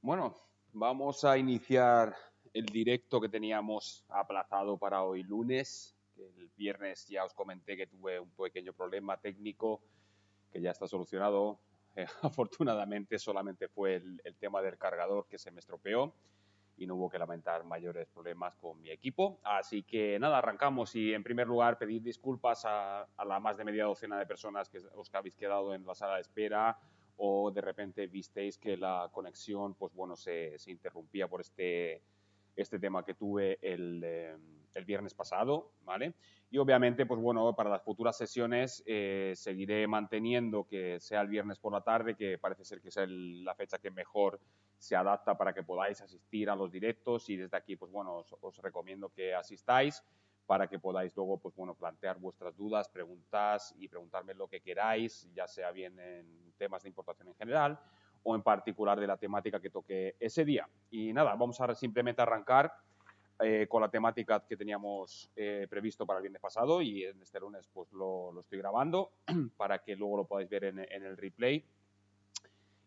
Bueno, vamos a iniciar el directo que teníamos aplazado para hoy lunes. Que el viernes ya os comenté que tuve un pequeño problema técnico que ya está solucionado. Afortunadamente solamente fue el tema del cargador que se me estropeó y no hubo que lamentar mayores problemas con mi equipo. Así que nada, arrancamos y en primer lugar pedir disculpas a la más de media docena de personas que os habéis quedado en la sala de espera o de repente visteis que la conexión, pues bueno, se interrumpía por este tema que tuve el viernes pasado, ¿vale? Y obviamente, pues bueno, para las futuras sesiones seguiré manteniendo que sea el viernes por la tarde, que parece ser que es la fecha que mejor se adapta para que podáis asistir a los directos y desde aquí, pues bueno, os recomiendo que asistáis para que podáis luego, pues bueno, plantear vuestras dudas, preguntas y preguntarme lo que queráis, ya sea bien en temas de importación en general o en particular de la temática que toque ese día. Y nada, vamos a simplemente arrancar con la temática que teníamos previsto para el viernes pasado y en este lunes pues lo estoy grabando para que luego lo podáis ver en el replay.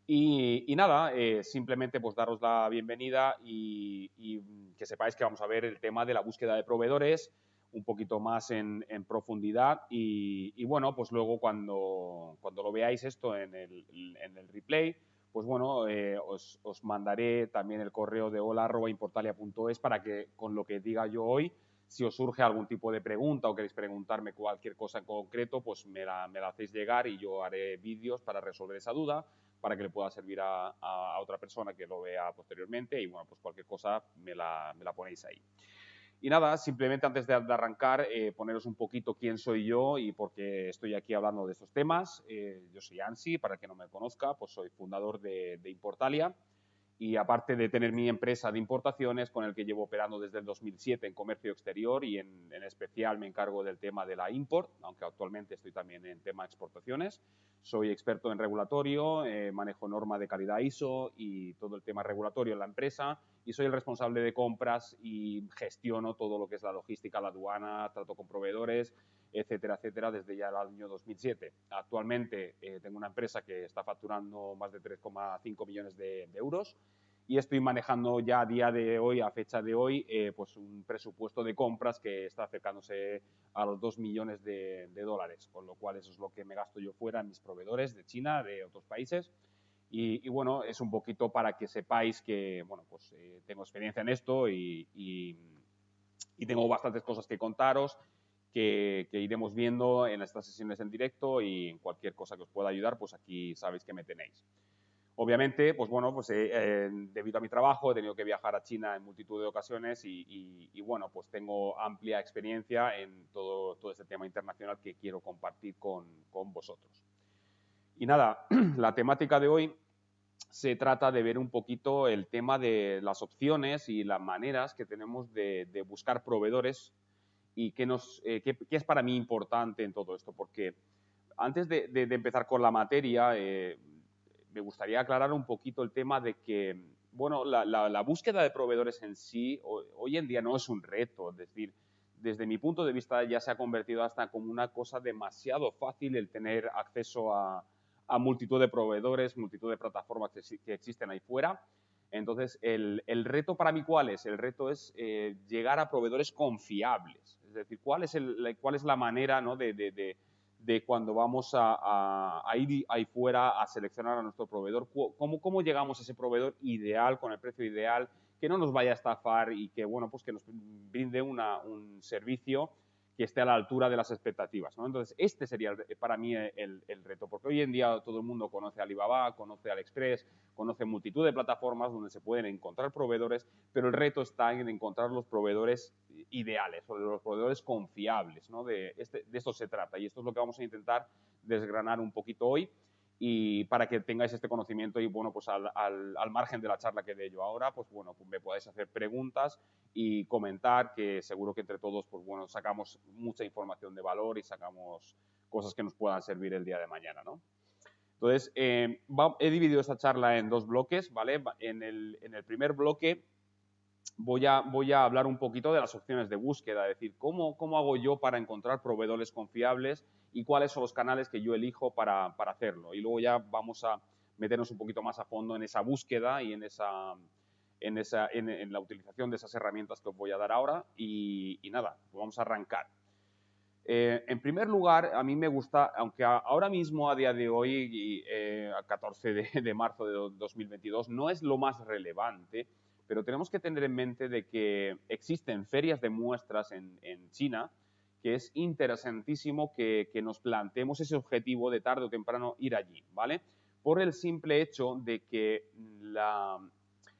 Y nada, simplemente pues daros la bienvenida y que sepáis que vamos a ver el tema de la búsqueda de proveedores un poquito más en profundidad y bueno, pues luego cuando lo veáis esto en el replay, pues bueno, os mandaré también el correo de hola@importalia.es para que con lo que diga yo hoy, si os surge algún tipo de pregunta o queréis preguntarme cualquier cosa en concreto, pues me la hacéis llegar y yo haré vídeos para resolver esa duda para que le pueda servir a otra persona que lo vea posteriormente y bueno, pues cualquier cosa me la ponéis ahí. Y nada, simplemente antes de arrancar, poneros un poquito quién soy yo y por qué estoy aquí hablando de estos temas. Yo soy Ansi, para el que no me conozca, pues soy fundador de Importalia y aparte de tener mi empresa de importaciones con el que llevo operando desde el 2007 en comercio exterior y en especial me encargo del tema de la import, aunque actualmente estoy también en tema de exportaciones. Soy experto en regulatorio, manejo norma de calidad ISO y todo el tema regulatorio en la empresa y soy el responsable de compras y gestiono todo lo que es la logística, la aduana, trato con proveedores, etcétera, etcétera, desde ya el año 2007. Actualmente tengo una empresa que está facturando más de 3,5 millones de euros y estoy manejando ya a día de hoy, a fecha de hoy, pues un presupuesto de compras que está acercándose a los 2 millones de dólares, con lo cual eso es lo que me gasto yo fuera en mis proveedores de China, de otros países. Y bueno, es un poquito para que sepáis que, bueno, pues tengo experiencia en esto y tengo bastantes cosas que contaros que iremos viendo en estas sesiones en directo y en cualquier cosa que os pueda ayudar, pues aquí sabéis que me tenéis. Obviamente, pues bueno, pues debido a mi trabajo he tenido que viajar a China en multitud de ocasiones y bueno, pues tengo amplia experiencia en todo este tema internacional que quiero compartir con vosotros. Y nada, la temática de hoy se trata de ver un poquito el tema de las opciones y las maneras que tenemos de buscar proveedores y qué es para mí importante en todo esto, porque antes de empezar con la materia, me gustaría aclarar un poquito el tema de que, bueno, la búsqueda de proveedores en sí hoy en día no es un reto, es decir, desde mi punto de vista ya se ha convertido hasta como una cosa demasiado fácil el tener acceso a multitud de proveedores, multitud de plataformas que existen ahí fuera. Entonces, el reto para mí, ¿cuál es? El reto es llegar a proveedores confiables. Es decir, ¿cuál es la manera, ¿no? de cuando vamos a ir ahí fuera a seleccionar a nuestro proveedor, cómo llegamos a ese proveedor ideal, con el precio ideal, que no nos vaya a estafar y que, bueno, pues que nos brinde un servicio que esté a la altura de las expectativas, ¿no? Entonces, este sería para mí el reto, porque hoy en día todo el mundo conoce Alibaba, conoce AliExpress, conoce multitud de plataformas donde se pueden encontrar proveedores, pero el reto está en encontrar los proveedores ideales o los proveedores confiables, ¿no? De esto se trata y esto es lo que vamos a intentar desgranar un poquito hoy y para que tengáis este conocimiento y bueno, pues al margen de la charla que dé yo ahora, pues bueno, pues me podáis hacer preguntas y comentar que seguro que entre todos, pues bueno, sacamos mucha información de valor y sacamos cosas que nos puedan servir el día de mañana, ¿no? Entonces, he dividido esta charla en dos bloques, ¿vale? En el primer bloque voy a hablar un poquito de las opciones de búsqueda, es decir, cómo hago yo para encontrar proveedores confiables y cuáles son los canales que yo elijo para hacerlo. Y luego ya vamos meternos un poquito más a fondo en esa búsqueda y en la utilización de esas herramientas que os voy a dar ahora. Y nada, pues vamos a arrancar. En primer lugar, a mí me gusta, aunque ahora mismo, a día de hoy, a 14 de marzo de 2022, no es lo más relevante, pero tenemos que tener en mente de que existen ferias de muestras en China, que es interesantísimo que nos planteemos ese objetivo de tarde o temprano ir allí, ¿vale? Por el simple hecho de que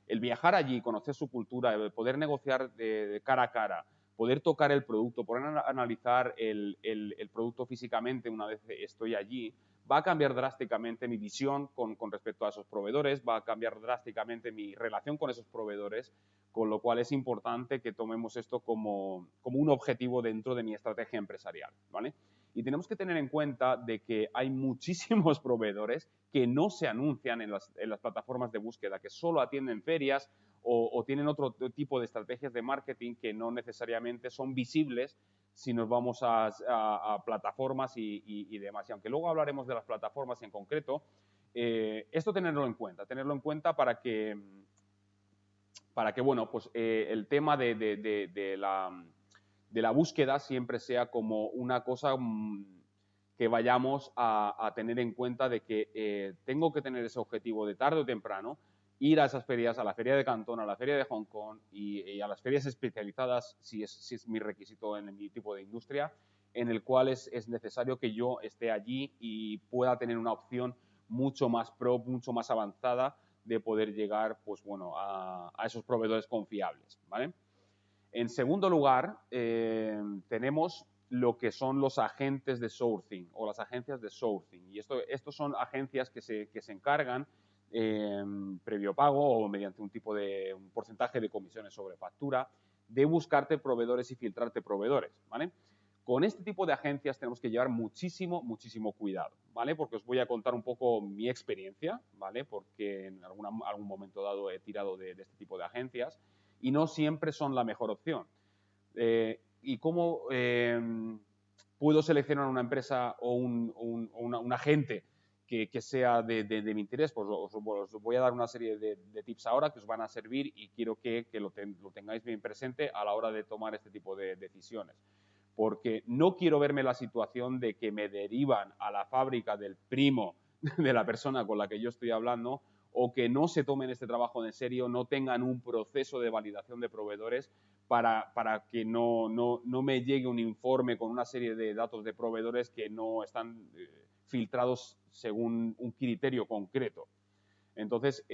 el viajar allí, conocer su cultura, el poder negociar de cara a cara, poder tocar el producto, poder analizar el producto físicamente una vez estoy allí, va a cambiar drásticamente mi visión con respecto a esos proveedores, va a cambiar drásticamente mi relación con esos proveedores, con lo cual es importante que tomemos esto como un objetivo dentro de mi estrategia empresarial, ¿vale? Y tenemos que tener en cuenta de que hay muchísimos proveedores que no se anuncian en las plataformas de búsqueda, que solo atienden ferias o tienen otro tipo de estrategias de marketing que no necesariamente son visibles si nos vamos a plataformas y demás. Y aunque luego hablaremos de las plataformas en concreto, esto tenerlo en cuenta para que bueno, pues el tema de la búsqueda siempre sea como una cosa que vayamos a tener en cuenta de que tengo que tener ese objetivo de tarde o temprano, ir a esas ferias, a la feria de Cantón, a la feria de Hong Kong y a las ferias especializadas, si es mi requisito en mi tipo de industria, en el cual es necesario que yo esté allí y pueda tener una opción mucho más pro, mucho más avanzada de poder llegar, pues bueno, a esos proveedores confiables, ¿vale? En segundo lugar, tenemos lo que son los agentes de sourcing o las agencias de sourcing. Y estos son agencias que se encargan, previo pago o mediante un porcentaje de comisiones sobre factura, de buscarte proveedores y filtrarte proveedores, ¿vale? Con este tipo de agencias tenemos que llevar muchísimo cuidado, ¿vale? Porque os voy a contar un poco mi experiencia, ¿vale? Porque en algún momento dado he tirado de este tipo de agencias y no siempre son la mejor opción. ¿Y cómo puedo seleccionar una empresa o un agente que sea de mi interés? Pues os voy a dar una serie de tips ahora que os van a servir y quiero que lo tengáis bien presente a la hora de tomar este tipo de decisiones. Porque no quiero verme la situación de que me derivan a la fábrica del primo de la persona con la que yo estoy hablando o que no se tomen este trabajo en serio, no tengan un proceso de validación de proveedores para que no me llegue un informe con una serie de datos de proveedores que no están filtrados según un criterio concreto. Entonces,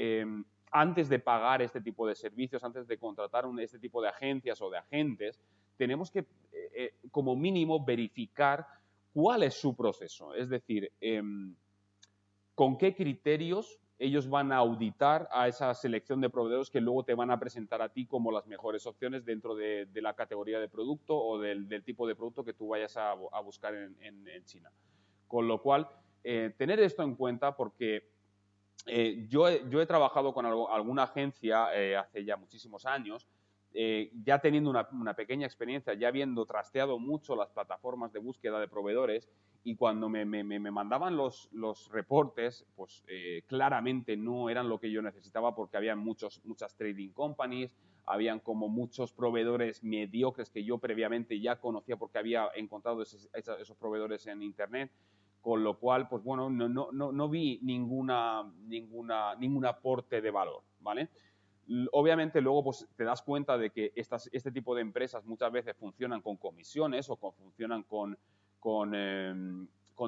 antes de pagar este tipo de servicios, antes de contratar este tipo de agencias o de agentes, tenemos que, como mínimo, verificar cuál es su proceso. Es decir, con qué criterios ellos van a auditar a esa selección de proveedores que luego te van a presentar a ti como las mejores opciones dentro de la categoría de producto o del tipo de producto que tú vayas a buscar en China. Con lo cual, tener esto en cuenta porque yo he trabajado con alguna agencia hace ya muchísimos años, ya teniendo una pequeña experiencia, ya habiendo trasteado mucho las plataformas de búsqueda de proveedores y cuando me mandaban los reportes, pues claramente no eran lo que yo necesitaba porque había muchas trading companies, habían como muchos proveedores mediocres que yo previamente ya conocía porque había encontrado esos proveedores en Internet. Con lo cual, pues bueno, no vi ningún aporte de valor, ¿vale? Obviamente luego pues te das cuenta de que este tipo de empresas muchas veces funcionan con comisiones o funcionan con,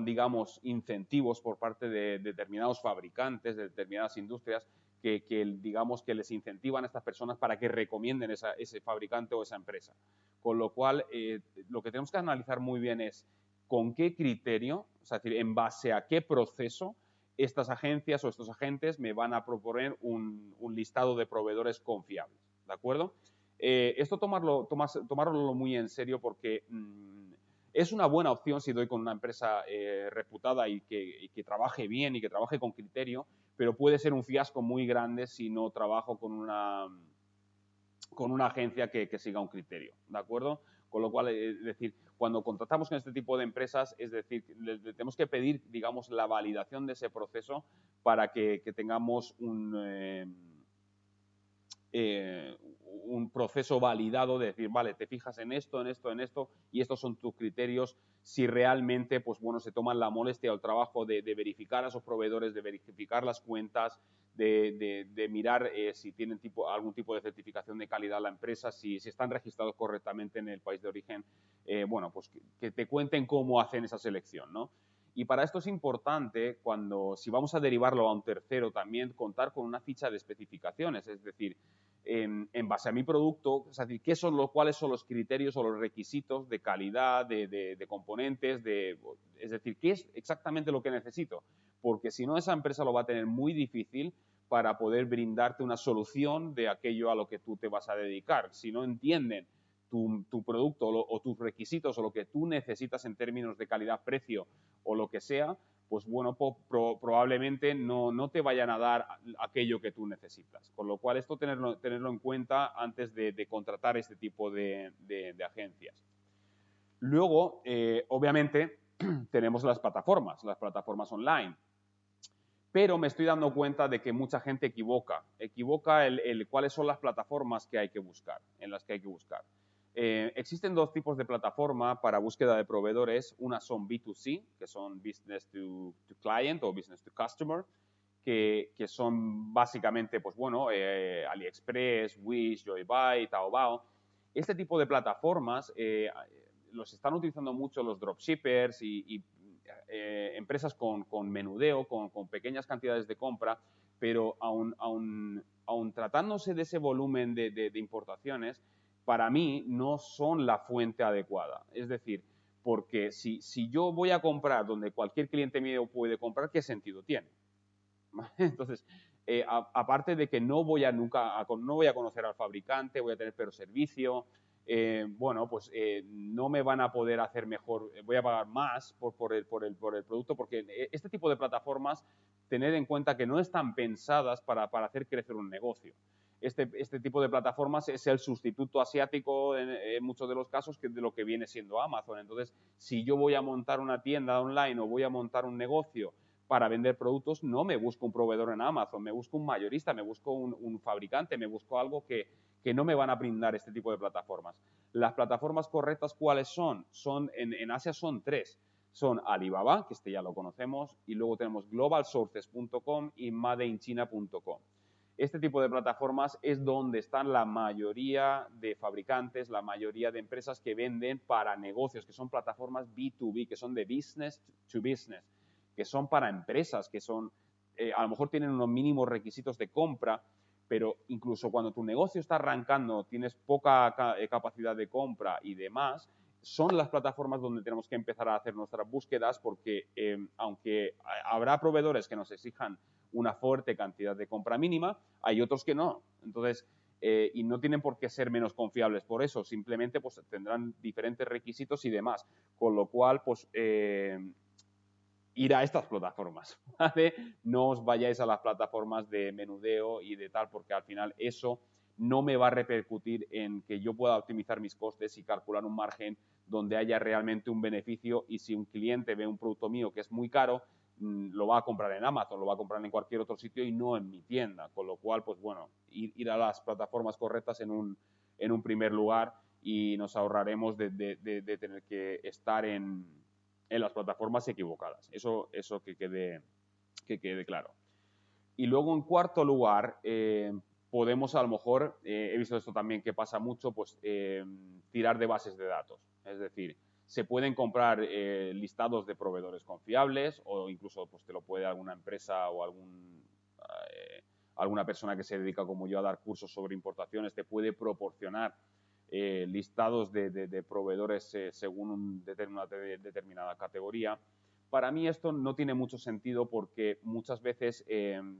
digamos, incentivos por parte de determinados fabricantes, de determinadas industrias que digamos, que les incentivan a estas personas para que recomienden ese fabricante o esa empresa. Con lo cual, lo que tenemos que analizar muy bien es con qué criterio, es decir, en base a qué proceso estas agencias o estos agentes me van a proponer un listado de proveedores confiables, ¿de acuerdo? Esto tomarlo muy en serio porque es una buena opción si doy con una empresa reputada y que trabaje bien y que trabaje con criterio, pero puede ser un fiasco muy grande si no trabajo con una agencia que siga un criterio, ¿de acuerdo? Con lo cual, es decir, cuando contratamos con este tipo de empresas, es decir, le tenemos que pedir, digamos, la validación de ese proceso para que tengamos un proceso validado de decir, vale, te fijas en esto, en esto, en esto, y estos son tus criterios, si realmente, pues bueno, se toman la molestia o el trabajo de verificar a esos proveedores, de verificar las cuentas, de mirar si tienen algún tipo de certificación de calidad la empresa, si están registrados correctamente en el país de origen, bueno, pues que te cuenten cómo hacen esa selección, ¿no? Y para esto es importante, si vamos a derivarlo a un tercero, también contar con una ficha de especificaciones, es decir, en base a mi producto, es decir, cuáles son los criterios o los requisitos de calidad, de componentes, es decir, qué es exactamente lo que necesito, porque si no, esa empresa lo va a tener muy difícil para poder brindarte una solución de aquello a lo que tú te vas a dedicar. Si no entienden tu producto o tus requisitos o lo que tú necesitas en términos de calidad-precio o lo que sea, pues bueno, probablemente no te vayan a dar aquello que tú necesitas. Con lo cual, esto tenerlo en cuenta antes de contratar este tipo de agencias. Luego, obviamente, tenemos las plataformas online. Pero me estoy dando cuenta de que mucha gente equivoca cuáles son las plataformas que hay que buscar, en las que hay que buscar. Existen dos tipos de plataforma para búsqueda de proveedores. Unas son B2C, que son Business to Client o Business to Customer, que son básicamente, pues bueno, AliExpress, Wish, Joybuy, Taobao. Este tipo de plataformas los están utilizando mucho los dropshippers y empresas con menudeo, con pequeñas cantidades de compra, pero aún tratándose de ese volumen de importaciones, para mí no son la fuente adecuada. Es decir, porque si yo voy a comprar donde cualquier cliente mío puede comprar, ¿qué sentido tiene? Entonces, aparte de que no voy a conocer al fabricante, voy a tener peor servicio, bueno, pues no me van a poder hacer mejor, voy a pagar más por el producto, porque este tipo de plataformas, tened en cuenta que no están pensadas para hacer crecer un negocio. Este tipo de plataformas es el sustituto asiático en muchos de los casos de lo que viene siendo Amazon. Entonces, si yo voy a montar una tienda online o voy a montar un negocio para vender productos, no me busco un proveedor en Amazon, me busco un mayorista, me busco un fabricante, me busco algo que no me van a brindar este tipo de plataformas. Las plataformas correctas, ¿cuáles son? En Asia son tres. Son Alibaba, que ya lo conocemos, y luego tenemos globalsources.com y madeinchina.com. Este tipo de plataformas es donde están la mayoría de fabricantes, la mayoría de empresas que venden para negocios, que son plataformas B2B, que son de business to business, que son para empresas, que son, a lo mejor tienen unos mínimos requisitos de compra, pero incluso cuando tu negocio está arrancando, tienes poca capacidad de compra y demás, son las plataformas donde tenemos que empezar a hacer nuestras búsquedas, porque aunque habrá proveedores que nos exijan una fuerte cantidad de compra mínima, hay otros que no. Entonces, y no tienen por qué ser menos confiables por eso, simplemente pues tendrán diferentes requisitos y demás, con lo cual pues ir a estas plataformas, ¿vale? No os vayáis a las plataformas de menudeo y de tal, porque al final eso no me va a repercutir en que yo pueda optimizar mis costes y calcular un margen donde haya realmente un beneficio, y si un cliente ve un producto mío que es muy caro, lo va a comprar en Amazon, lo va a comprar en cualquier otro sitio y no en mi tienda, con lo cual, pues bueno, ir a las plataformas correctas en un primer lugar, y nos ahorraremos de tener que estar en las plataformas equivocadas. Eso que quede claro. Y luego, en cuarto lugar, podemos a lo mejor, he visto esto también que pasa mucho, pues tirar de bases de datos. Es decir, se pueden comprar listados de proveedores confiables, o incluso pues te lo puede alguna empresa o alguna persona que se dedica como yo a dar cursos sobre importaciones, te puede proporcionar listados de proveedores según una determinada categoría. Para mí esto no tiene mucho sentido, porque muchas veces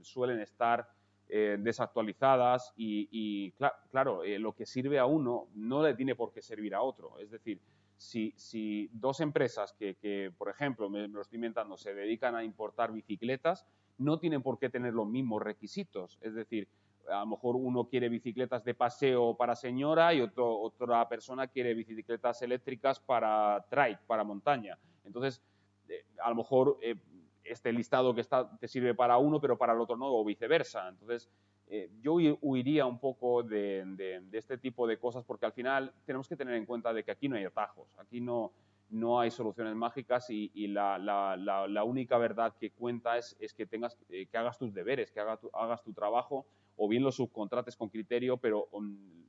suelen estar desactualizadas y claro, lo que sirve a uno no le tiene por qué servir a otro. Es decir, si dos empresas que, por ejemplo, me lo estoy inventando, se dedican a importar bicicletas, no tienen por qué tener los mismos requisitos. Es decir, A lo mejor uno quiere bicicletas de paseo para señora y otra persona quiere bicicletas eléctricas para trail, para montaña. Entonces, a lo mejor este listado que está te sirve para uno, pero para el otro no, o viceversa. Entonces, yo huiría un poco de este tipo de cosas porque al final tenemos que tener en cuenta de que aquí no hay atajos, aquí no hay soluciones mágicas y la única verdad que cuenta es que que hagas tus deberes, que hagas tu trabajo o bien lo subcontrates con criterio, pero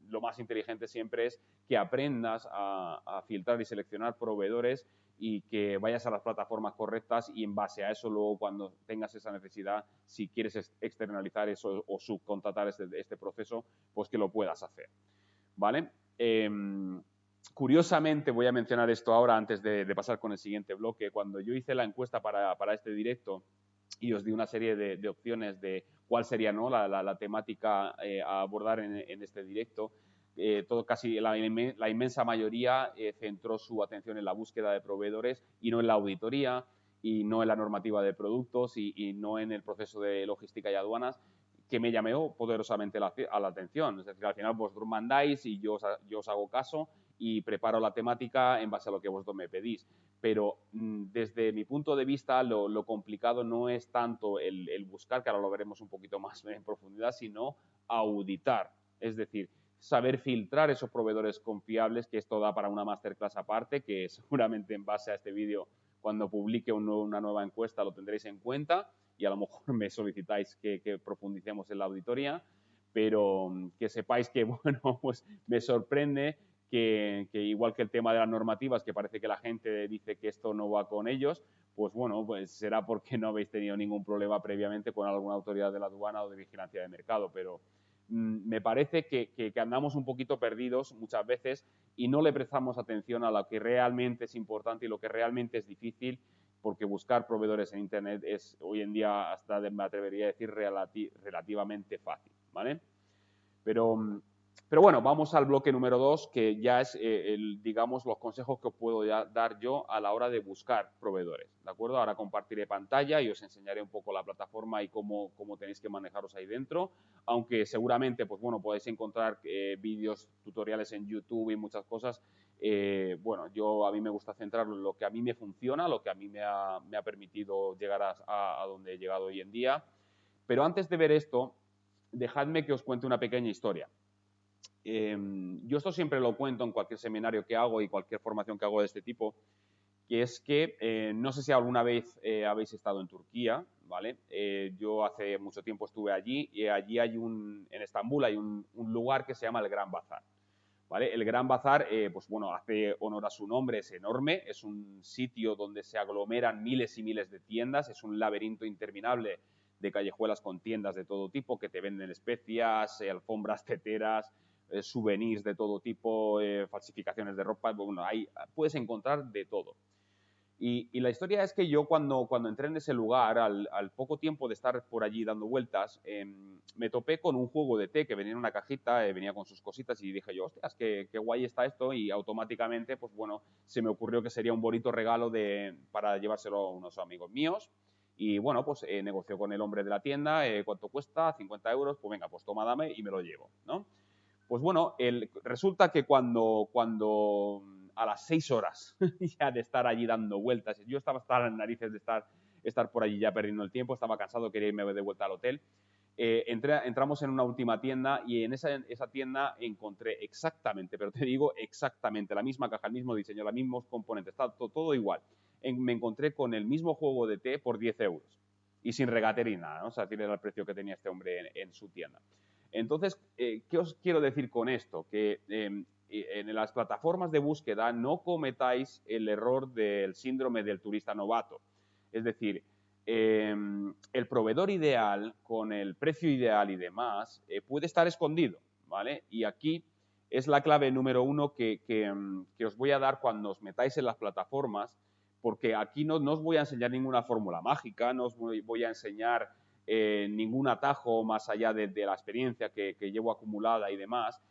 lo más inteligente siempre es que aprendas a filtrar y seleccionar proveedores y que vayas a las plataformas correctas y en base a eso luego cuando tengas esa necesidad, si quieres externalizar eso o subcontratar este proceso, pues que lo puedas hacer, ¿vale? Curiosamente, voy a mencionar esto ahora antes de pasar con el siguiente bloque, cuando yo hice la encuesta para este directo y os di una serie de opciones de cuál sería, ¿no?, la temática a abordar en este directo, casi la inmensa mayoría centró su atención en la búsqueda de proveedores y no en la auditoría y no en la normativa de productos y no en el proceso de logística y aduanas, que me llamó poderosamente a la atención. Es decir, al final vosotros mandáis y yo os hago caso y preparo la temática en base a lo que vosotros me pedís. Pero desde mi punto de vista lo complicado no es tanto el buscar, que ahora lo veremos un poquito más en profundidad, sino auditar. Es decir, saber filtrar esos proveedores confiables, que esto da para una masterclass aparte, que seguramente en base a este vídeo, cuando publique una nueva encuesta, lo tendréis en cuenta y a lo mejor me solicitáis que profundicemos en la auditoría, pero que sepáis que, bueno, pues me sorprende que igual que el tema de las normativas, que parece que la gente dice que esto no va con ellos, pues bueno, pues será porque no habéis tenido ningún problema previamente con alguna autoridad de la aduana o de vigilancia de mercado, pero me parece que andamos un poquito perdidos muchas veces y no le prestamos atención a lo que realmente es importante y lo que realmente es difícil, porque buscar proveedores en Internet es hoy en día, hasta me atrevería a decir, relativamente fácil, ¿vale? Pero bueno, vamos al bloque número 2, que ya es, digamos, los consejos que os puedo dar yo a la hora de buscar proveedores, ¿de acuerdo? Ahora compartiré pantalla y os enseñaré un poco la plataforma y cómo tenéis que manejaros ahí dentro, aunque seguramente, pues bueno, podéis encontrar vídeos, tutoriales en YouTube y muchas cosas. Bueno, a mí me gusta centrarlo en lo que a mí me funciona, lo que a mí me ha permitido llegar a donde he llegado hoy en día. Pero antes de ver esto, dejadme que os cuente una pequeña historia. Yo esto siempre lo cuento en cualquier seminario que hago y cualquier formación que hago de este tipo, que es que no sé si alguna vez habéis estado en Turquía, ¿vale? Yo hace mucho tiempo estuve allí y allí en Estambul hay un lugar que se llama el Gran Bazar, ¿vale? El Gran Bazar, pues bueno, hace honor a su nombre, es enorme, es un sitio donde se aglomeran miles y miles de tiendas, es un laberinto interminable de callejuelas con tiendas de todo tipo que te venden especias, alfombras teteras, souvenirs de todo tipo, falsificaciones de ropa, bueno, puedes encontrar de todo. Y la historia es que yo cuando entré en ese lugar, al poco tiempo de estar por allí dando vueltas, me topé con un juego de té que venía en una cajita, venía con sus cositas y dije yo, hostias, qué guay está esto, y automáticamente, pues bueno, se me ocurrió que sería un bonito regalo para llevárselo a unos amigos míos. Y bueno, pues negoció con el hombre de la tienda, ¿cuánto cuesta? 50 euros, pues venga, pues toma, dame y me lo llevo, ¿no? Pues bueno, resulta que cuando a las 6 horas ya de estar allí dando vueltas, yo estaba hasta las narices de estar por allí ya perdiendo el tiempo, estaba cansado, quería irme de vuelta al hotel. Entramos en una última tienda y en esa tienda encontré exactamente, pero te digo exactamente, la misma caja, el mismo diseño, los mismos componentes, está todo igual. Me encontré con el mismo juego de té por 10 euros y sin regatería nada, ¿no? O sea, tiene el precio que tenía este hombre en su tienda. Entonces, ¿qué os quiero decir con esto? Que en las plataformas de búsqueda no cometáis el error del síndrome del turista novato. Es decir, el proveedor ideal con el precio ideal y demás puede estar escondido, ¿vale? Y aquí es la clave número 1 que os voy a dar cuando os metáis en las plataformas, porque aquí no os voy a enseñar ninguna fórmula mágica, no os voy a enseñar ningún atajo más allá de la experiencia que llevo acumulada y demás,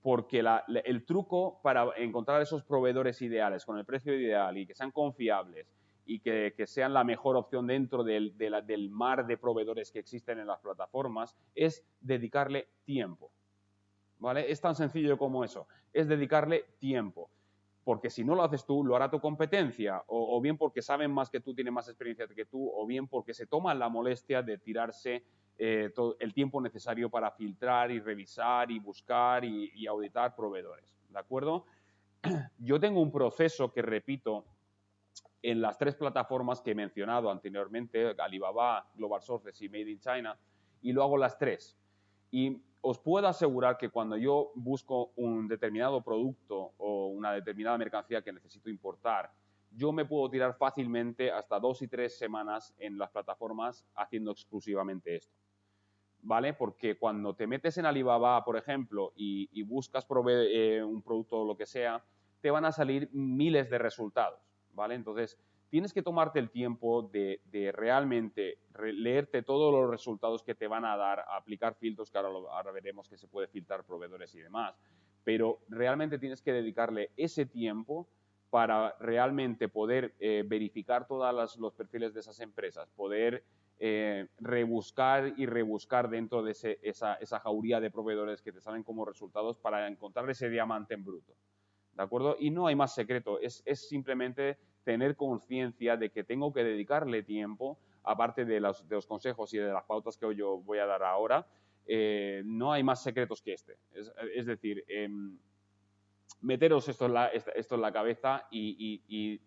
porque el truco para encontrar esos proveedores ideales con el precio ideal y que sean confiables y que sean la mejor opción dentro del mar de proveedores que existen en las plataformas es dedicarle tiempo, ¿vale? Es tan sencillo como eso, es dedicarle tiempo. Porque si no lo haces tú, lo hará tu competencia, o bien porque saben más que tú, tienen más experiencia que tú, o bien porque se toman la molestia de tirarse todo el tiempo necesario para filtrar y revisar y buscar y auditar proveedores, ¿de acuerdo? Yo tengo un proceso que repito en las tres plataformas que he mencionado anteriormente, Alibaba, Global Sources y Made in China, y lo hago las tres. Y os puedo asegurar que cuando yo busco un determinado producto o una determinada mercancía que necesito importar, yo me puedo tirar fácilmente hasta 2 y 3 semanas en las plataformas haciendo exclusivamente esto, ¿vale? Porque cuando te metes en Alibaba, por ejemplo, y buscas un producto o lo que sea, te van a salir miles de resultados, ¿vale? Entonces, tienes que tomarte el tiempo de realmente leerte todos los resultados que te van a dar, a aplicar filtros, que ahora veremos que se puede filtrar proveedores y demás, pero realmente tienes que dedicarle ese tiempo para realmente poder verificar todos los perfiles de esas empresas, poder rebuscar y rebuscar dentro de esa jauría de proveedores que te salen como resultados para encontrar ese diamante en bruto, ¿de acuerdo? Y no hay más secreto, es simplemente tener conciencia de que tengo que dedicarle tiempo, aparte de los consejos y de las pautas que yo voy a dar ahora, no hay más secretos que este. Es decir, meteros esto en la cabeza y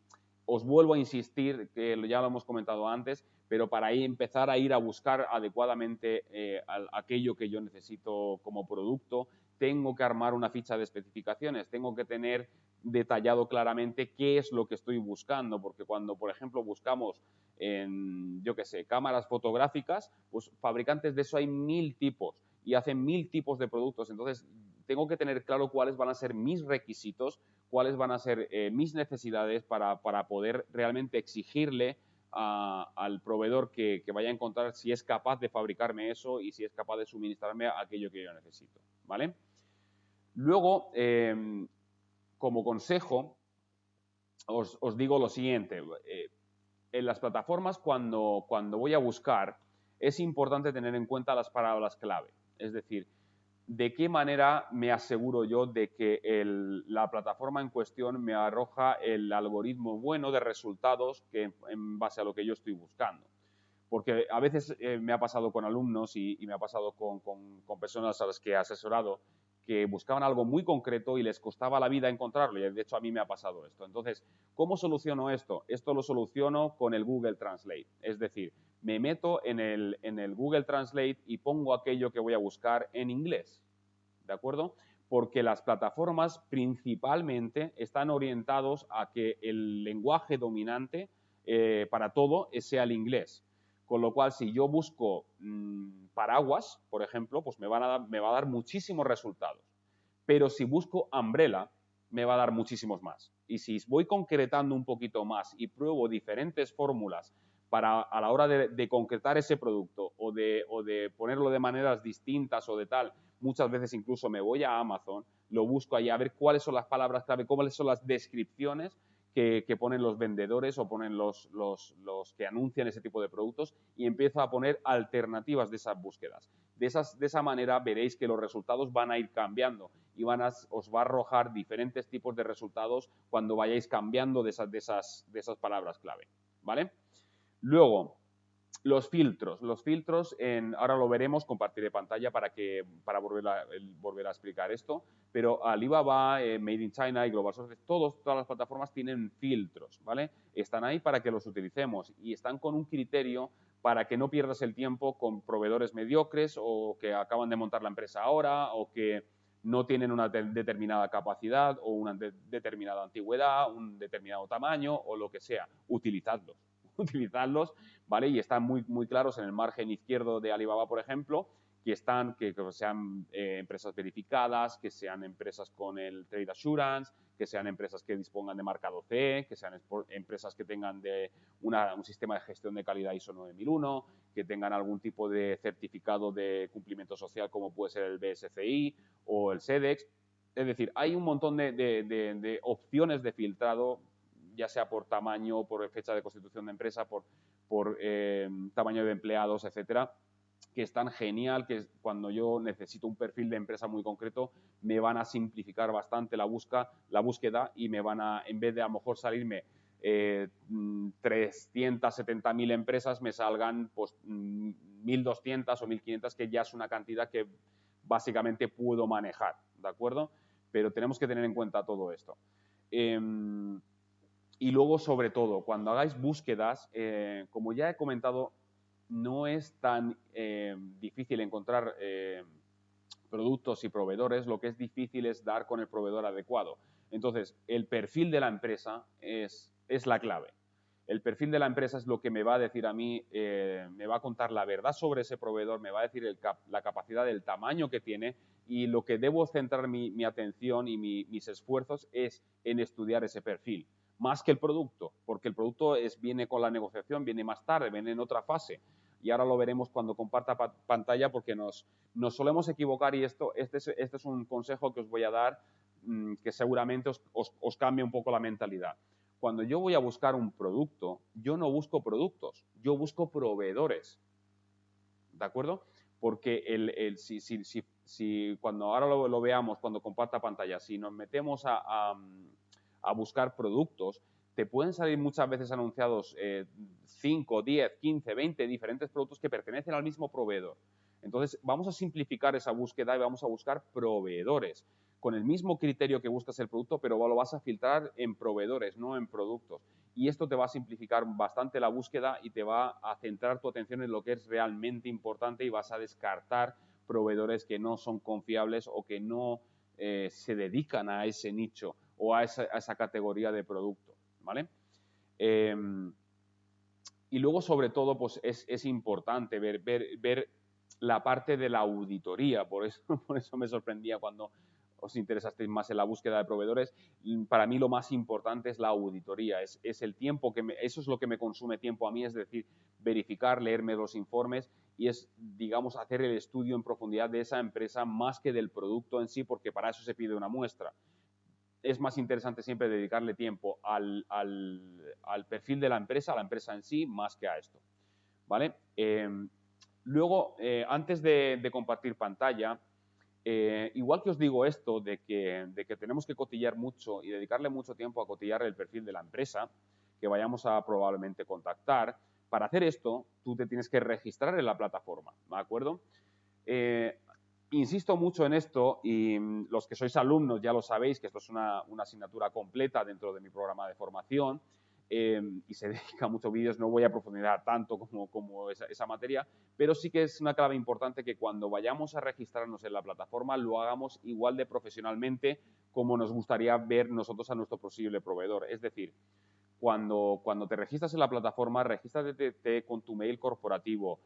os vuelvo a insistir, que ya lo hemos comentado antes, pero para ahí empezar a ir a buscar adecuadamente aquello que yo necesito como producto, tengo que armar una ficha de especificaciones, tengo que tener detallado claramente qué es lo que estoy buscando, porque cuando, por ejemplo, buscamos en, yo qué sé, cámaras fotográficas, pues fabricantes de eso hay 1000 tipos y hacen 1000 tipos de productos, entonces tengo que tener claro cuáles van a ser mis requisitos, cuáles van a ser mis necesidades para poder realmente exigirle al proveedor que vaya a encontrar si es capaz de fabricarme eso y si es capaz de suministrarme aquello que yo necesito, ¿vale? Luego, como consejo, os digo lo siguiente. En las plataformas, cuando voy a buscar, es importante tener en cuenta las palabras clave. Es decir, ¿de qué manera me aseguro yo de que la plataforma en cuestión me arroja el algoritmo bueno de resultados que, en base a lo que yo estoy buscando? Porque a veces me ha pasado con alumnos y me ha pasado con personas a las que he asesorado que buscaban algo muy concreto y les costaba la vida encontrarlo. Y de hecho a mí me ha pasado esto. Entonces, ¿cómo soluciono esto? Esto lo soluciono con el Google Translate. Es decir, me meto en el Google Translate y pongo aquello que voy a buscar en inglés. ¿De acuerdo? Porque las plataformas principalmente están orientados a que el lenguaje dominante para todo sea el inglés. Con lo cual, si yo busco paraguas, por ejemplo, pues me va a dar muchísimos resultados. Pero si busco umbrella, me va a dar muchísimos más. Y si voy concretando un poquito más y pruebo diferentes fórmulas para a la hora de concretar ese producto o de ponerlo de maneras distintas o de tal, muchas veces incluso me voy a Amazon, lo busco ahí a ver cuáles son las palabras clave, cuáles son las descripciones que ponen los vendedores o ponen los que anuncian ese tipo de productos y empiezo a poner alternativas de esas búsquedas. De esa manera veréis que los resultados van a ir cambiando y os va a arrojar diferentes tipos de resultados cuando vayáis cambiando de esas palabras clave, ¿vale? Luego, los filtros. Los filtros, ahora lo veremos, compartiré pantalla para volver a explicar esto, pero Alibaba, Made in China y Global Sources, todas las plataformas tienen filtros, ¿vale? Están ahí para que los utilicemos y están con un criterio para que no pierdas el tiempo con proveedores mediocres o que acaban de montar la empresa ahora o que no tienen una determinada capacidad o una determinada antigüedad, un determinado tamaño o lo que sea. Utilizadlos, ¿vale? Y están muy, muy claros en el margen izquierdo de Alibaba, por ejemplo, que sean empresas verificadas, que sean empresas con el Trade Assurance, que sean empresas que dispongan de marcado CE, que sean empresas que tengan un sistema de gestión de calidad ISO 9001, que tengan algún tipo de certificado de cumplimiento social como puede ser el BSCI o el SEDEX. Es decir, hay un montón de opciones de filtrado ya sea por tamaño, por fecha de constitución de empresa, por tamaño de empleados, etcétera, que están genial, que cuando yo necesito un perfil de empresa muy concreto, me van a simplificar bastante la búsqueda y me van a, en vez de a lo mejor salirme 370.000 empresas, me salgan pues 1.200 o 1.500, que ya es una cantidad que básicamente puedo manejar, ¿de acuerdo? Pero tenemos que tener en cuenta todo esto. Y luego, sobre todo, cuando hagáis búsquedas, como ya he comentado, no es tan difícil encontrar productos y proveedores, lo que es difícil es dar con el proveedor adecuado. Entonces, el perfil de la empresa es la clave. El perfil de la empresa es lo que me va a decir a mí, me va a contar la verdad sobre ese proveedor, me va a decir la capacidad, del tamaño que tiene, y lo que debo centrar mi atención y mis esfuerzos es en estudiar ese perfil, más que el producto, porque el producto viene con la negociación, viene más tarde, viene en otra fase. Y ahora lo veremos cuando comparta pantalla, porque nos solemos equivocar, y este es un consejo que os voy a dar, que seguramente os cambie un poco la mentalidad. Cuando yo voy a buscar un producto, yo no busco productos, yo busco proveedores. ¿De acuerdo? Porque si cuando ahora lo veamos, cuando comparta pantalla, si nos metemos a buscar productos, te pueden salir muchas veces anunciados 5, 10, 15, 20 diferentes productos que pertenecen al mismo proveedor. Entonces, vamos a simplificar esa búsqueda y vamos a buscar proveedores con el mismo criterio que buscas el producto, pero lo vas a filtrar en proveedores, no en productos. Y esto te va a simplificar bastante la búsqueda y te va a centrar tu atención en lo que es realmente importante, y vas a descartar proveedores que no son confiables o que no se dedican a ese nicho o a esa categoría de producto, ¿vale? Y luego, sobre todo, pues es importante ver la parte de la auditoría. Por eso me sorprendía cuando os interesasteis más en la búsqueda de proveedores. Para mí lo más importante es la auditoría, es el tiempo eso es lo que me consume tiempo a mí, es decir, verificar, leerme los informes, y es, digamos, hacer el estudio en profundidad de esa empresa más que del producto en sí, porque para eso se pide una muestra. Es más interesante siempre dedicarle tiempo al perfil de la empresa, a la empresa en sí, más que a esto, ¿vale? Luego, antes de compartir pantalla, igual que os digo esto de que tenemos que cotillar mucho y dedicarle mucho tiempo a cotillar el perfil de la empresa que vayamos a probablemente contactar, para hacer esto tú te tienes que registrar en la plataforma, ¿de acuerdo? Insisto mucho en esto, y los que sois alumnos ya lo sabéis, que esto es una asignatura completa dentro de mi programa de formación, y se dedica a muchos vídeos. No voy a profundizar tanto como esa materia, pero sí que es una clave importante que cuando vayamos a registrarnos en la plataforma lo hagamos igual de profesionalmente como nos gustaría ver nosotros a nuestro posible proveedor. Es decir, cuando te registras en la plataforma, regístrate con tu mail corporativo,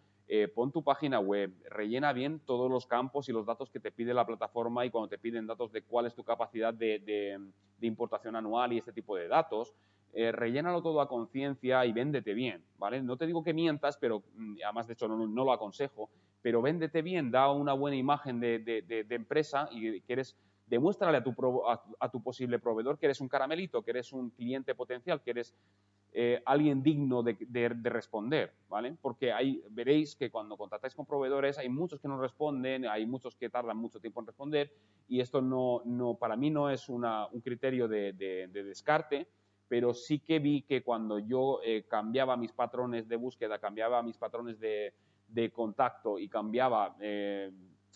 pon tu página web, rellena bien todos los campos y los datos que te pide la plataforma, y cuando te piden datos de cuál es tu capacidad de importación anual y este tipo de datos, rellénalo todo a conciencia y véndete bien, ¿vale? No te digo que mientas, pero además, de hecho, no lo aconsejo, pero véndete bien, da una buena imagen de empresa, y que eres... Demuéstrale a tu posible proveedor que eres un caramelito, que eres un cliente potencial, que eres alguien digno de responder, ¿vale? Porque veréis que cuando contactáis con proveedores hay muchos que no responden, hay muchos que tardan mucho tiempo en responder, y esto para mí no es un criterio de descarte, pero sí que vi que cuando yo cambiaba mis patrones de búsqueda, cambiaba mis patrones de contacto y cambiaba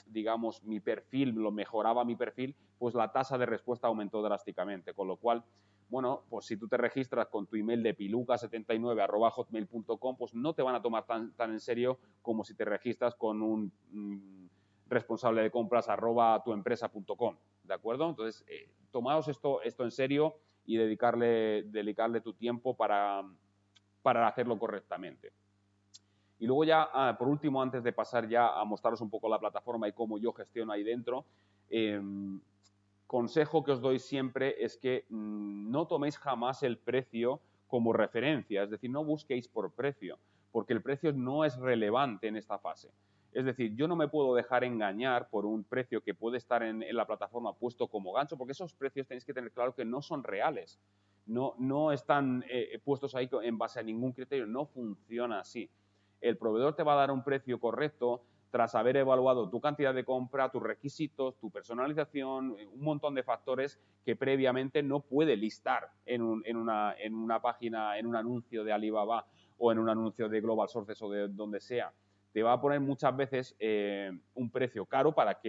digamos, mi perfil, lo mejoraba mi perfil, pues la tasa de respuesta aumentó drásticamente. Con lo cual, bueno, pues si tú te registras con tu email de piluca79@hotmail.com, pues no te van a tomar tan en serio como si te registras con un responsable de compras @tuempresa.com, ¿de acuerdo? Entonces, tomaos esto en serio y dedicarle tu tiempo para hacerlo correctamente. Y luego ya, por último, antes de pasar ya a mostraros un poco la plataforma y cómo yo gestiono ahí dentro, consejo que os doy siempre es que no toméis jamás el precio como referencia, es decir, no busquéis por precio, porque el precio no es relevante en esta fase. Es decir, yo no me puedo dejar engañar por un precio que puede estar en la plataforma puesto como gancho, porque esos precios tenéis que tener claro que no son reales. No están puestos ahí en base a ningún criterio, no funciona así. El proveedor te va a dar un precio correcto tras haber evaluado tu cantidad de compra, tus requisitos, tu personalización, un montón de factores que previamente no puede listar en una página, en un anuncio de Alibaba o en un anuncio de Global Sources o de donde sea. Te va a poner muchas veces un precio caro para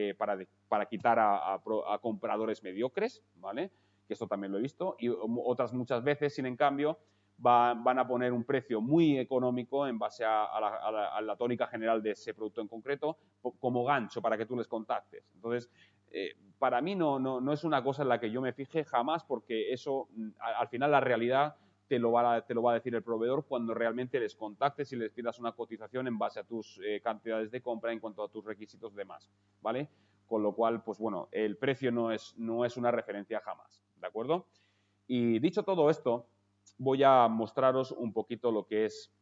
quitar a compradores mediocres, ¿vale? Que esto también lo he visto, y otras muchas veces, sin en cambio, van a poner un precio muy económico en base a la tónica general de ese producto en concreto como gancho para que tú les contactes. Entonces, para mí no es una cosa en la que yo me fije jamás, porque eso, al final, la realidad te lo va a decir el proveedor cuando realmente les contactes y les pidas una cotización en base a tus cantidades de compra en cuanto a tus requisitos demás, ¿vale? Con lo cual, pues bueno, el precio no es una referencia jamás, ¿de acuerdo? Y dicho todo esto, voy a mostraros un poquito lo que es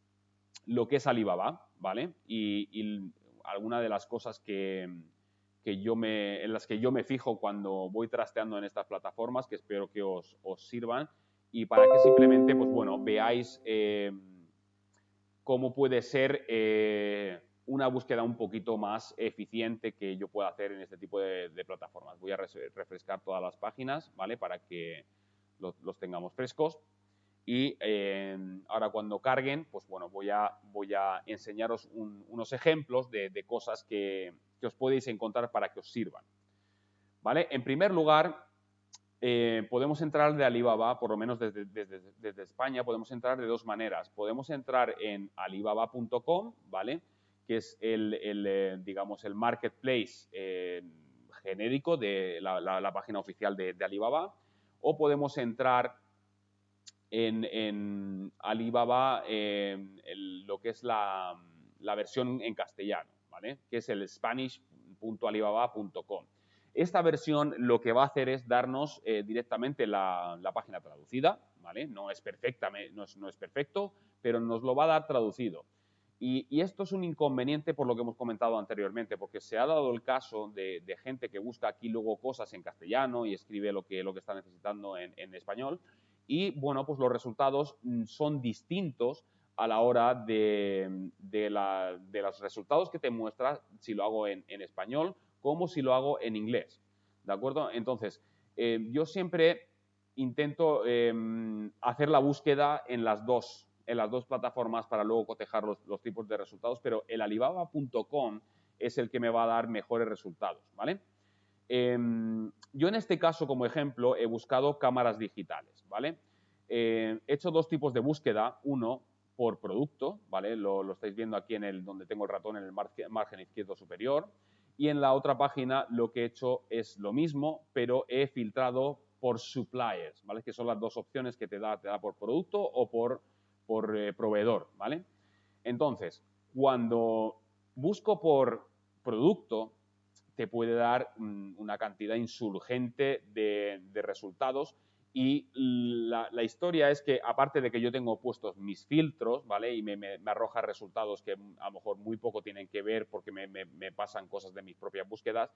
Alibaba, ¿vale? Y alguna de las cosas en las que yo me fijo cuando voy trasteando en estas plataformas, que espero que os sirvan, y para que simplemente, pues bueno, veáis cómo puede ser una búsqueda un poquito más eficiente que yo pueda hacer en este tipo de plataformas. Voy a refrescar todas las páginas, ¿vale? Para que los tengamos frescos. Y ahora cuando carguen, pues bueno, voy a enseñaros unos ejemplos de cosas que os podéis encontrar para que os sirvan. ¿Vale? En primer lugar, podemos entrar de Alibaba, por lo menos desde España, podemos entrar de dos maneras. Podemos entrar en alibaba.com, ¿vale? Que es digamos, el marketplace genérico de la página oficial de Alibaba. O podemos entrar en Alibaba lo que es la versión en castellano, ¿vale? Que es el spanish.alibaba.com. Esta versión lo que va a hacer es darnos directamente la página traducida, ¿vale? No es perfecta, no es perfecto, pero nos lo va a dar traducido. Y esto es un inconveniente por lo que hemos comentado anteriormente, porque se ha dado el caso de gente que busca aquí luego cosas en castellano y escribe lo que está necesitando en español, y bueno, pues los resultados son distintos a la hora de los resultados que te muestra si lo hago en español como si lo hago en inglés, ¿de acuerdo? Entonces, yo siempre intento hacer la búsqueda en las dos plataformas para luego cotejar los tipos de resultados, pero el alibaba.com es el que me va a dar mejores resultados, ¿vale? Yo en este caso, como ejemplo, he buscado cámaras digitales, ¿vale? He hecho dos tipos de búsqueda, uno por producto, ¿vale? Lo estáis viendo aquí donde tengo el ratón en el margen izquierdo superior, y en la otra página lo que he hecho es lo mismo, pero he filtrado por suppliers, ¿vale? Que son las dos opciones que te da por producto o por proveedor, ¿vale? Entonces, cuando busco por producto, te puede dar una cantidad insurgente de resultados, y la historia es que, aparte de que yo tengo puestos mis filtros, ¿vale? Y me arroja resultados que a lo mejor muy poco tienen que ver porque me pasan cosas de mis propias búsquedas,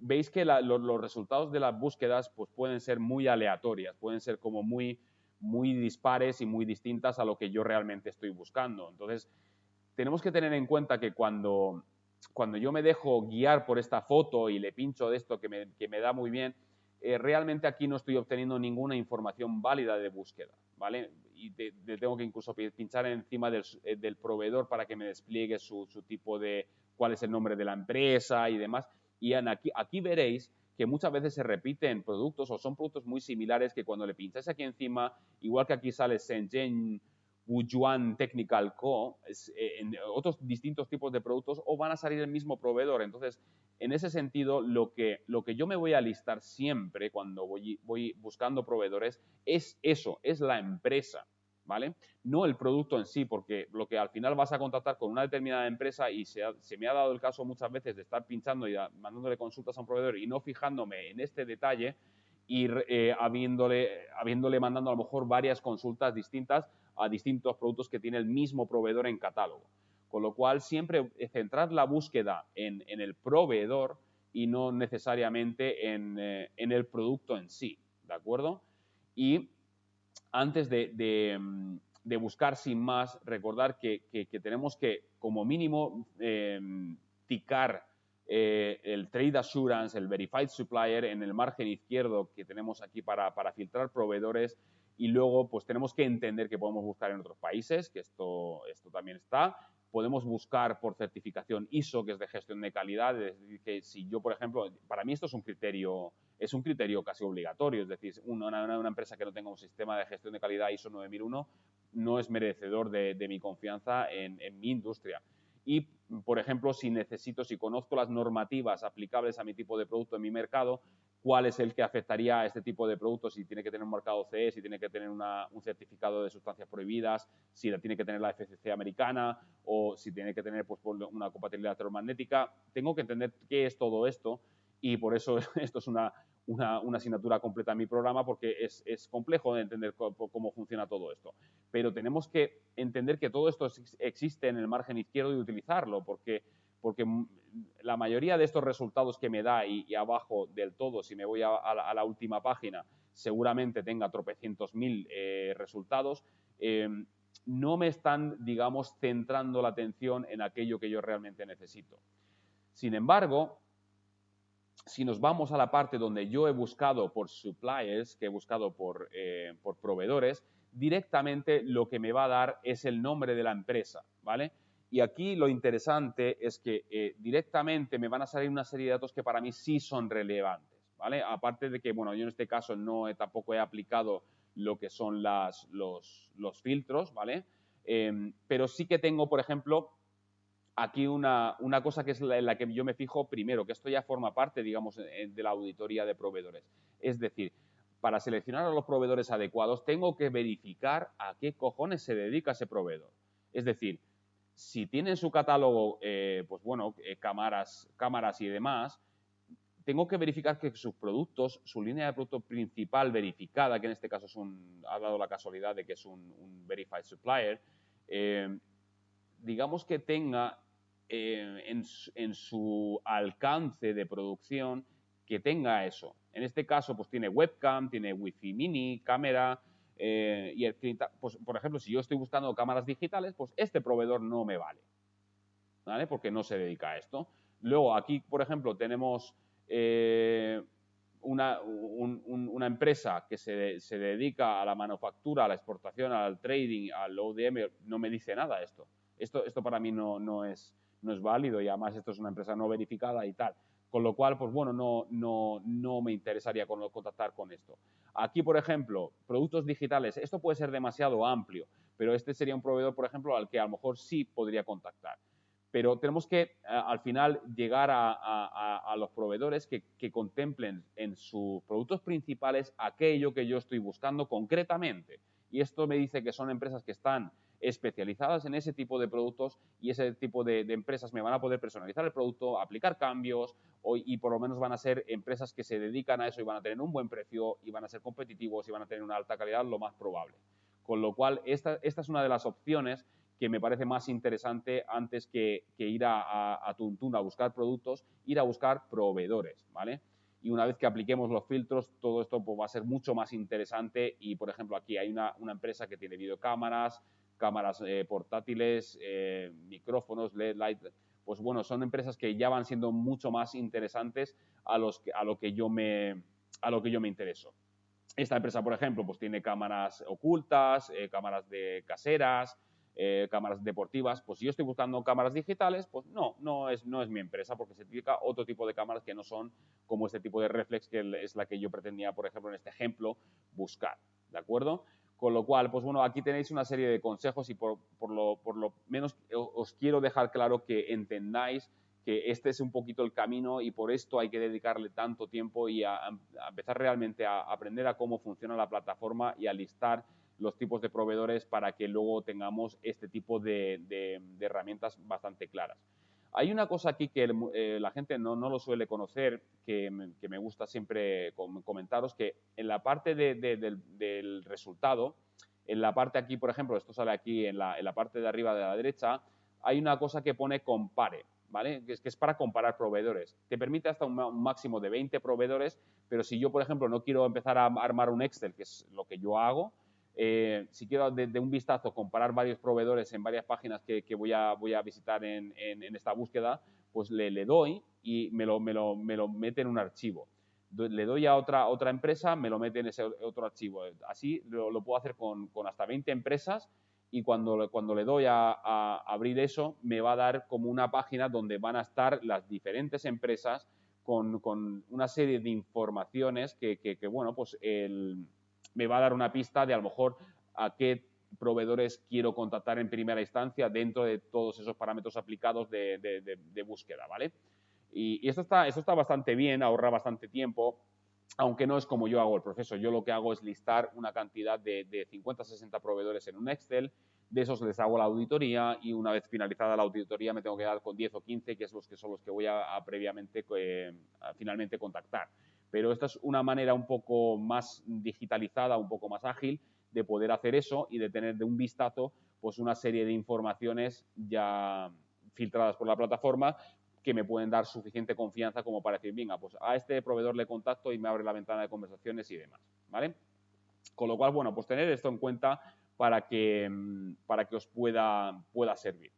veis que los resultados de las búsquedas pues pueden ser muy aleatorias, pueden ser como muy dispares y muy distintas a lo que yo realmente estoy buscando. Entonces, tenemos que tener en cuenta que cuando yo me dejo guiar por esta foto y le pincho de esto que me da muy bien, realmente aquí no estoy obteniendo ninguna información válida de búsqueda, ¿vale? Y tengo que incluso pinchar encima del proveedor para que me despliegue su tipo de, cuál es el nombre de la empresa y demás. Y aquí veréis que muchas veces se repiten productos o son productos muy similares que cuando le pincháis aquí encima, igual que aquí sale Shenzhen Wujuan Technical Co., en otros distintos tipos de productos, o van a salir el mismo proveedor. Entonces, en ese sentido, lo que yo me voy a listar siempre cuando voy buscando proveedores es eso, es la empresa, ¿vale? No el producto en sí, porque lo que al final vas a contactar con una determinada empresa, y se me ha dado el caso muchas veces de estar pinchando y mandándole consultas a un proveedor y no fijándome en este detalle, y habiéndole mandando a lo mejor varias consultas distintas a distintos productos que tiene el mismo proveedor en catálogo. Con lo cual, siempre centrar la búsqueda en el proveedor y no necesariamente en el producto en sí, ¿de acuerdo? Y antes de buscar sin más, recordar que tenemos que, como mínimo, ticar el Trade Assurance, el Verified Supplier en el margen izquierdo que tenemos aquí para filtrar proveedores, y luego pues tenemos que entender que podemos buscar en otros países, que esto también está. Podemos buscar por certificación ISO, que es de gestión de calidad, es decir, que si yo, por ejemplo, para mí esto es un criterio casi obligatorio, es decir, una empresa que no tenga un sistema de gestión de calidad ISO 9001 no es merecedor de mi confianza en mi industria. Y, por ejemplo, si conozco las normativas aplicables a mi tipo de producto en mi mercado, cuál es el que afectaría a este tipo de productos, si tiene que tener un marcado CE, si tiene que tener un certificado de sustancias prohibidas, si tiene que tener la FCC americana o si tiene que tener pues, una compatibilidad electromagnética. Tengo que entender qué es todo esto y por eso esto es una asignatura completa en mi programa, porque es complejo de entender cómo funciona todo esto. Pero tenemos que entender que todo esto existe en el margen izquierdo y utilizarlo, porque la mayoría de estos resultados que me da y abajo del todo, si me voy a la última página, seguramente tenga tropecientos mil resultados, no me están, digamos, centrando la atención en aquello que yo realmente necesito. Sin embargo, si nos vamos a la parte donde yo he buscado por suppliers, que he buscado por proveedores, directamente lo que me va a dar es el nombre de la empresa, ¿vale? Y aquí lo interesante es que directamente me van a salir una serie de datos que para mí sí son relevantes, ¿vale? Aparte de que, bueno, yo en este caso tampoco he aplicado lo que son los filtros, ¿vale? Pero sí que tengo, por ejemplo, aquí una cosa que es en la que yo me fijo primero, que esto ya forma parte, digamos, de la auditoría de proveedores. Es decir, para seleccionar a los proveedores adecuados, tengo que verificar a qué cojones se dedica ese proveedor. Es decir, si tiene en su catálogo, pues bueno, cámaras y demás, tengo que verificar que sus productos, su línea de producto principal verificada, que en este caso ha dado la casualidad de que es un Verified Supplier, digamos que tenga en su alcance de producción, que tenga eso. En este caso, pues tiene webcam, tiene wifi mini, cámara, pues, por ejemplo, si yo estoy buscando cámaras digitales, pues este proveedor no me vale, ¿vale? Porque no se dedica a esto. Luego, aquí, por ejemplo, tenemos una empresa que se dedica a la manufactura, a la exportación, al trading, al ODM. No me dice nada esto. Esto para mí no es válido, y además esto es una empresa no verificada y tal. Con lo cual, pues bueno, no me interesaría contactar con esto. Aquí, por ejemplo, productos digitales. Esto puede ser demasiado amplio, pero este sería un proveedor, por ejemplo, al que a lo mejor sí podría contactar. Pero tenemos que, al final, llegar a los proveedores que contemplen en sus productos principales aquello que yo estoy buscando concretamente. Y esto me dice que son empresas que están especializadas en ese tipo de productos, y ese tipo de empresas me van a poder personalizar el producto, aplicar cambios, y por lo menos van a ser empresas que se dedican a eso y van a tener un buen precio y van a ser competitivos y van a tener una alta calidad, lo más probable. Con lo cual, esta es una de las opciones que me parece más interesante antes que ir a Tuntún a buscar productos, ir a buscar proveedores, ¿vale? Y una vez que apliquemos los filtros, todo esto pues, va a ser mucho más interesante. Y, por ejemplo, aquí hay una empresa que tiene videocámaras, cámaras portátiles, micrófonos, LED, light. Pues bueno, son empresas que ya van siendo mucho más interesantes a lo que yo me intereso. Esta empresa, por ejemplo, pues tiene cámaras ocultas, cámaras de caseras, cámaras deportivas. Pues si yo estoy buscando cámaras digitales, pues no es mi empresa, porque se dedica otro tipo de cámaras que no son como este tipo de reflex, que es la que yo pretendía, por ejemplo, en este ejemplo, buscar, ¿de acuerdo? Con lo cual, pues bueno, aquí tenéis una serie de consejos, y por lo menos os quiero dejar claro que entendáis que este es un poquito el camino, y por esto hay que dedicarle tanto tiempo y a empezar realmente a aprender a cómo funciona la plataforma y a listar los tipos de proveedores para que luego tengamos este tipo de herramientas bastante claras. Hay una cosa aquí que la gente no lo suele conocer, que me gusta siempre comentaros, que en la parte del resultado, en la parte aquí, por ejemplo, esto sale aquí en la parte de arriba de la derecha, hay una cosa que pone compare, ¿vale? Que es para comparar proveedores. Te permite hasta un máximo de 20 proveedores, pero si yo, por ejemplo, no quiero empezar a armar un Excel, que es lo que yo hago, si quiero de un vistazo comparar varios proveedores en varias páginas que voy a visitar en esta búsqueda, pues le doy y me lo mete en un archivo. Le doy a otra empresa, me lo mete en ese otro archivo. Así lo puedo hacer con hasta 20 empresas y cuando le doy a abrir eso, me va a dar como una página donde van a estar las diferentes empresas con una serie de informaciones que bueno, pues me va a dar una pista de a lo mejor a qué proveedores quiero contactar en primera instancia dentro de todos esos parámetros aplicados de búsqueda, ¿vale? Y esto está bastante bien, ahorra bastante tiempo, aunque no es como yo hago el proceso. Yo lo que hago es listar una cantidad de 50, 60 proveedores en un Excel, de esos les hago la auditoría y una vez finalizada la auditoría me tengo que dar con 10 o 15, que son los que voy a previamente, finalmente contactar. Pero esta es una manera un poco más digitalizada, un poco más ágil de poder hacer eso y de tener de un vistazo pues una serie de informaciones ya filtradas por la plataforma que me pueden dar suficiente confianza como para decir, venga, pues a este proveedor le contacto y me abre la ventana de conversaciones y demás, ¿vale? Con lo cual, bueno, pues tener esto en cuenta para que os pueda servir.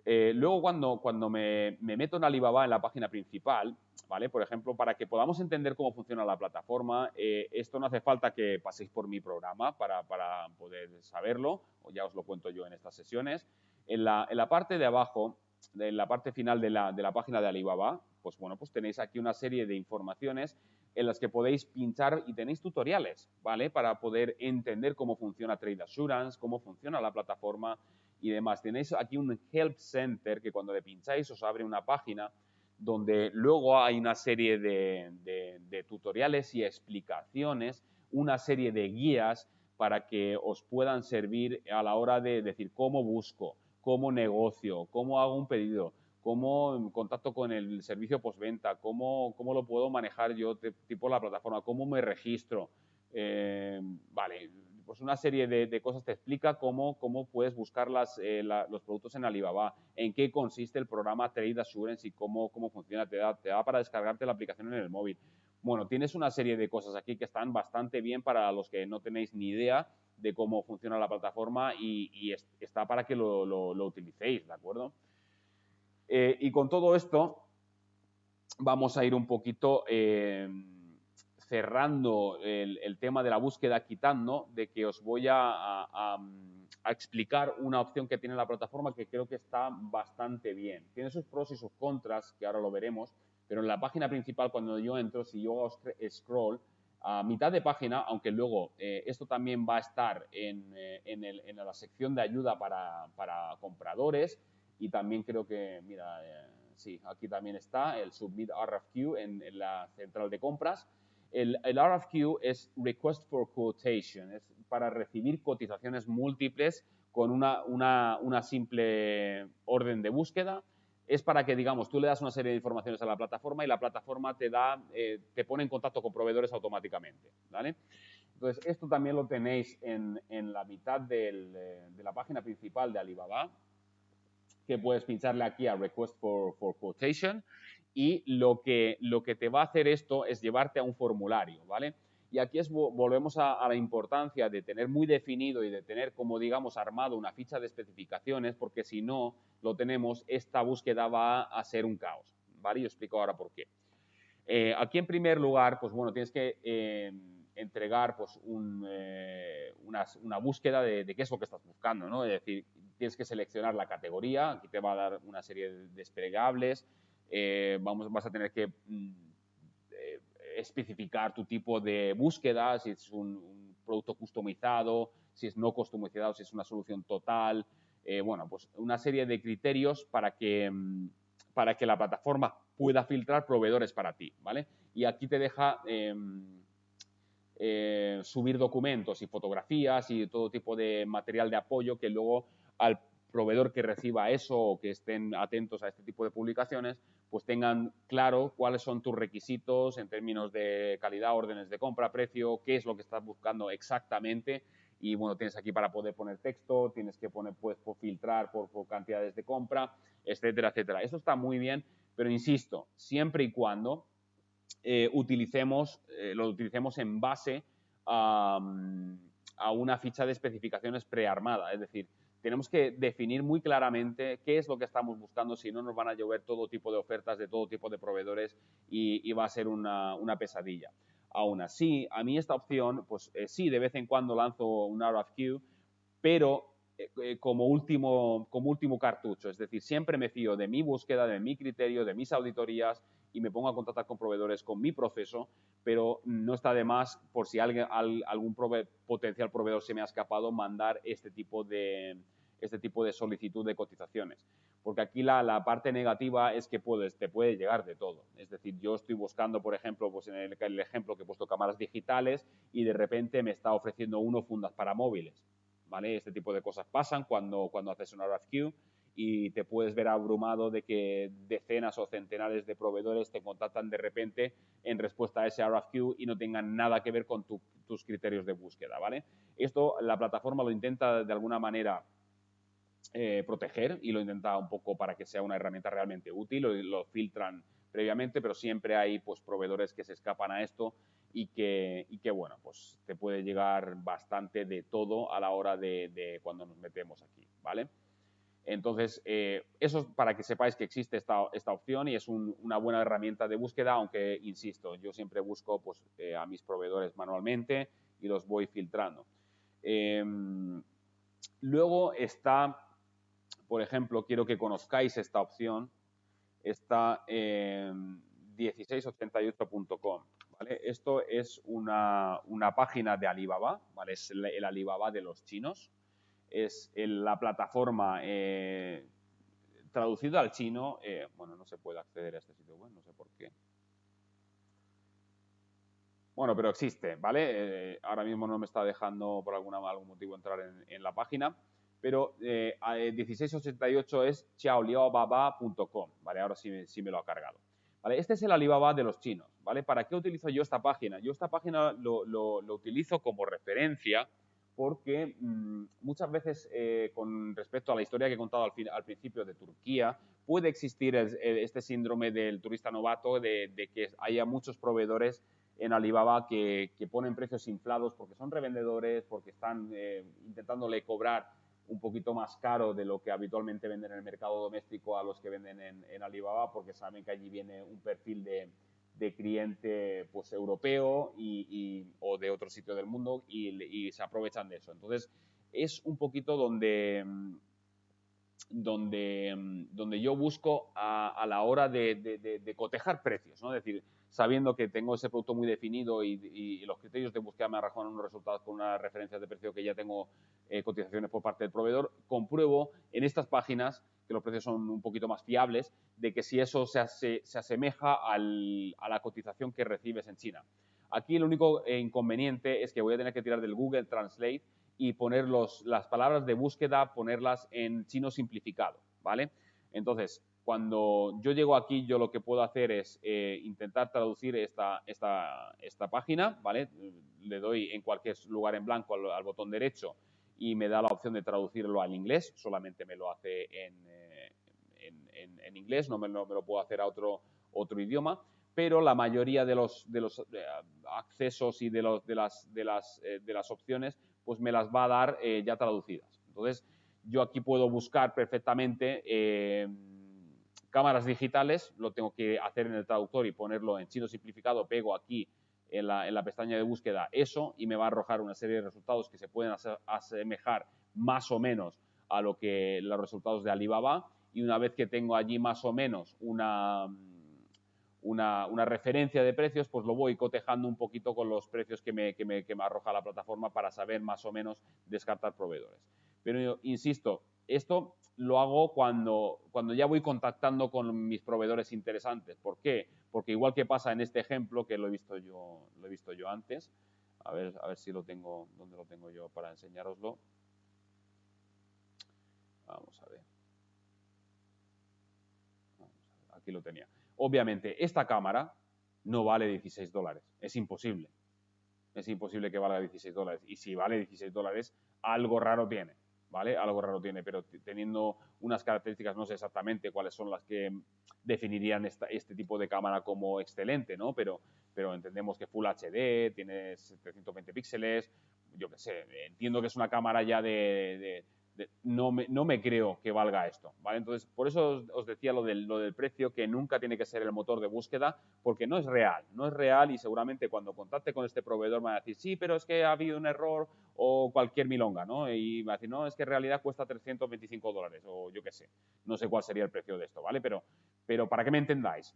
Luego, cuando me meto en Alibaba, en la página principal, ¿vale? Por ejemplo, para que podamos entender cómo funciona la plataforma, esto no hace falta que paséis por mi programa para poder saberlo, o ya os lo cuento yo en estas sesiones. En la parte de abajo, en la parte final de la página de Alibaba, pues bueno, pues tenéis aquí una serie de informaciones en las que podéis pinchar y tenéis tutoriales, ¿vale? Para poder entender cómo funciona Trade Assurance, cómo funciona la plataforma y demás. Tenéis aquí un Help Center que cuando le pincháis os abre una página donde luego hay una serie de tutoriales y explicaciones, una serie de guías para que os puedan servir a la hora de decir cómo busco, cómo negocio, cómo hago un pedido, cómo contacto con el servicio postventa, cómo lo puedo manejar yo, tipo la plataforma, cómo me registro. Vale, pues una serie de cosas te explica cómo puedes buscar los productos en Alibaba, en qué consiste el programa Trade Assurance y cómo funciona. Te da para descargarte la aplicación en el móvil. Bueno, tienes una serie de cosas aquí que están bastante bien para los que no tenéis ni idea de cómo funciona la plataforma y está para que lo utilicéis, ¿de acuerdo? Y con todo esto vamos a ir un poquito cerrando el tema de la búsqueda, quitando de que os voy a explicar una opción que tiene la plataforma que creo que está bastante bien. Tiene sus pros y sus contras, que ahora lo veremos, pero en la página principal, cuando yo entro, si yo scroll, a mitad de página, aunque luego esto también va a estar en la sección de ayuda para compradores y también creo que, mira, sí, aquí también está el Submit RFQ en la central de compras. El RFQ es Request for Quotation, es para recibir cotizaciones múltiples con una simple orden de búsqueda. Es para que, digamos, tú le das una serie de informaciones a la plataforma y la plataforma te pone en contacto con proveedores automáticamente, ¿vale? Entonces, esto también lo tenéis en la mitad de la página principal de Alibaba, que puedes pincharle aquí a Request for Quotation y lo que te va a hacer esto es llevarte a un formulario, ¿vale? Y aquí volvemos a la importancia de tener muy definido y de tener, como digamos, armado una ficha de especificaciones, porque si no lo tenemos, esta búsqueda va a ser un caos, ¿vale? Y os explico ahora por qué. Aquí, en primer lugar, pues bueno, tienes que entregar pues una búsqueda de qué es lo que estás buscando, ¿no? Es decir, tienes que seleccionar la categoría, aquí te va a dar una serie de desplegables, vas a tener que especificar tu tipo de búsqueda, si es un producto customizado, si es no customizado, si es una solución total, bueno, pues una serie de criterios para que la plataforma pueda filtrar proveedores para ti, ¿vale? Y aquí te deja subir documentos y fotografías y todo tipo de material de apoyo que luego al proveedor que reciba eso o que estén atentos a este tipo de publicaciones, pues tengan claro cuáles son tus requisitos en términos de calidad, órdenes de compra, precio, qué es lo que estás buscando exactamente y bueno, tienes aquí para poder poner texto, tienes que puedes filtrar por cantidades de compra, etcétera, etcétera. Eso está muy bien, pero insisto, siempre y cuando lo utilicemos en base a una ficha de especificaciones prearmada. Es decir, tenemos que definir muy claramente qué es lo que estamos buscando, si no nos van a llover todo tipo de ofertas de todo tipo de proveedores y va a ser una pesadilla. Aún así, a mí esta opción, pues sí, de vez en cuando lanzo un RFQ, pero como último cartucho. Es decir, siempre me fío de mi búsqueda, de mi criterio, de mis auditorías y me pongo a contactar con proveedores con mi proceso, pero no está de más, por si algún potencial proveedor se me ha escapado, mandar este tipo de solicitud de cotizaciones. Porque aquí la parte negativa es que te puede llegar de todo. Es decir, yo estoy buscando, por ejemplo, pues en el ejemplo que he puesto, cámaras digitales, y de repente me está ofreciendo fundas para móviles. ¿Vale? Este tipo de cosas pasan cuando haces un RFQ y te puedes ver abrumado de que decenas o centenares de proveedores te contactan de repente en respuesta a ese RFQ y no tengan nada que ver con tus criterios de búsqueda, ¿vale? Esto la plataforma lo intenta de alguna manera proteger y lo intenta un poco para que sea una herramienta realmente útil, lo filtran previamente, pero siempre hay pues proveedores que se escapan a esto y que bueno, pues te puede llegar bastante de todo a la hora de cuando nos metemos aquí, ¿vale? Entonces, eso es para que sepáis que existe esta opción y es una buena herramienta de búsqueda, aunque, insisto, yo siempre busco pues, a mis proveedores manualmente y los voy filtrando. Luego está, por ejemplo, quiero que conozcáis esta opción, está en 1688.com. ¿Vale? Esto es una página de Alibaba, ¿vale? Es el Alibaba de los chinos. Es la plataforma traducida al chino. Bueno, no se puede acceder a este sitio web, no sé por qué. Bueno, pero existe, ¿vale? Ahora mismo no me está dejando por algún motivo entrar en la página, pero 1688 es xiaoliaobaba.com, ¿vale? Ahora sí me lo ha cargado. ¿Vale? Este es el Alibaba de los chinos, ¿vale? ¿Para qué utilizo yo esta página? Yo esta página lo utilizo como referencia porque muchas veces con respecto a la historia que he contado al principio de Turquía, puede existir este síndrome del turista novato, de que haya muchos proveedores en Alibaba que ponen precios inflados porque son revendedores, porque están intentándole cobrar un poquito más caro de lo que habitualmente venden en el mercado doméstico a los que venden en Alibaba, porque saben que allí viene un perfil de cliente pues europeo o de otro sitio del mundo y se aprovechan de eso. Entonces, es un poquito donde yo busco a la hora de cotejar precios, ¿no? Es decir, sabiendo que tengo ese producto muy definido y los criterios de búsqueda me arrojan unos resultados con unas referencias de precio que ya tengo cotizaciones por parte del proveedor, compruebo en estas páginas que los precios son un poquito más fiables, de que si eso se asemeja a la cotización que recibes en China. Aquí el único inconveniente es que voy a tener que tirar del Google Translate y poner las palabras de búsqueda, ponerlas en chino simplificado, ¿vale? Entonces, cuando yo llego aquí, yo lo que puedo hacer es intentar traducir esta página, ¿vale? Le doy en cualquier lugar en blanco al botón derecho y me da la opción de traducirlo al inglés, solamente me lo hace en inglés, no me lo puedo hacer a otro idioma, pero la mayoría de los accesos y de las opciones pues me las va a dar ya traducidas. Entonces, yo aquí puedo buscar perfectamente cámaras digitales, lo tengo que hacer en el traductor y ponerlo en chino simplificado, pego aquí en la pestaña de búsqueda eso y me va a arrojar una serie de resultados que se pueden asemejar más o menos a los resultados de Alibaba, y una vez que tengo allí más o menos una referencia de precios, pues lo voy cotejando un poquito con los precios que me arroja la plataforma para saber más o menos descartar proveedores. Pero yo insisto, esto lo hago cuando ya voy contactando con mis proveedores interesantes. ¿Por qué? Porque igual que pasa en este ejemplo, que lo he visto yo antes, a ver si lo tengo, ¿dónde lo tengo yo para enseñároslo? Vamos a ver. Aquí lo tenía. Obviamente, esta cámara no vale $16, es imposible. es imposible que valga $16. Y si vale $16, algo raro tiene, ¿vale? Algo raro tiene, pero teniendo unas características, no sé exactamente cuáles son las que definirían este tipo de cámara como excelente, ¿no? Pero entendemos que Full HD, tiene 720 píxeles, yo qué sé, entiendo que es una cámara ya no me creo que valga esto, ¿vale? Entonces, por eso os decía lo del precio, que nunca tiene que ser el motor de búsqueda, porque no es real y seguramente cuando contacte con este proveedor me va a decir, sí, pero es que ha habido un error o cualquier milonga, ¿no? Y me va a decir, no, es que en realidad cuesta $325 o yo qué sé, no sé cuál sería el precio de esto, ¿vale? Pero para que me entendáis,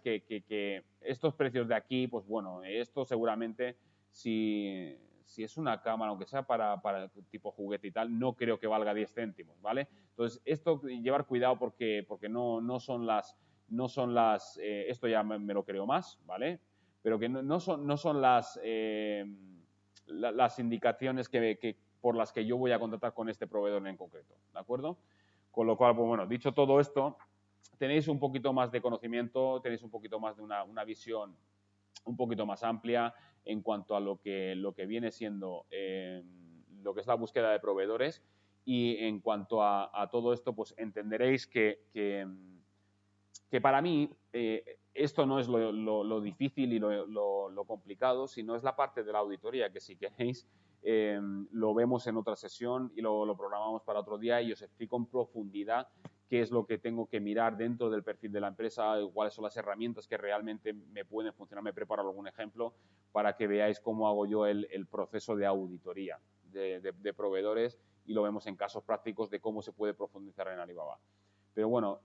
que estos precios de aquí, pues bueno, esto seguramente si es una cámara, aunque sea para tipo juguete y tal, no creo que valga 10 céntimos, ¿vale? Entonces, esto llevar cuidado porque no son las, esto ya me lo creo más, ¿vale? Pero que no son las indicaciones por las que yo voy a contratar con este proveedor en concreto, ¿de acuerdo? Con lo cual, pues bueno, dicho todo esto, tenéis un poquito más de conocimiento, tenéis un poquito más de una visión un poquito más amplia en cuanto a lo que viene siendo lo que es la búsqueda de proveedores y en cuanto a todo esto, pues entenderéis que para mí esto no es lo difícil y lo complicado, sino es la parte de la auditoría, que si queréis lo vemos en otra sesión y lo programamos para otro día y os explico en profundidad qué es lo que tengo que mirar dentro del perfil de la empresa, cuáles son las herramientas que realmente me pueden funcionar. Me preparo algún ejemplo para que veáis cómo hago yo el proceso de auditoría de proveedores y lo vemos en casos prácticos de cómo se puede profundizar en Alibaba. Pero bueno,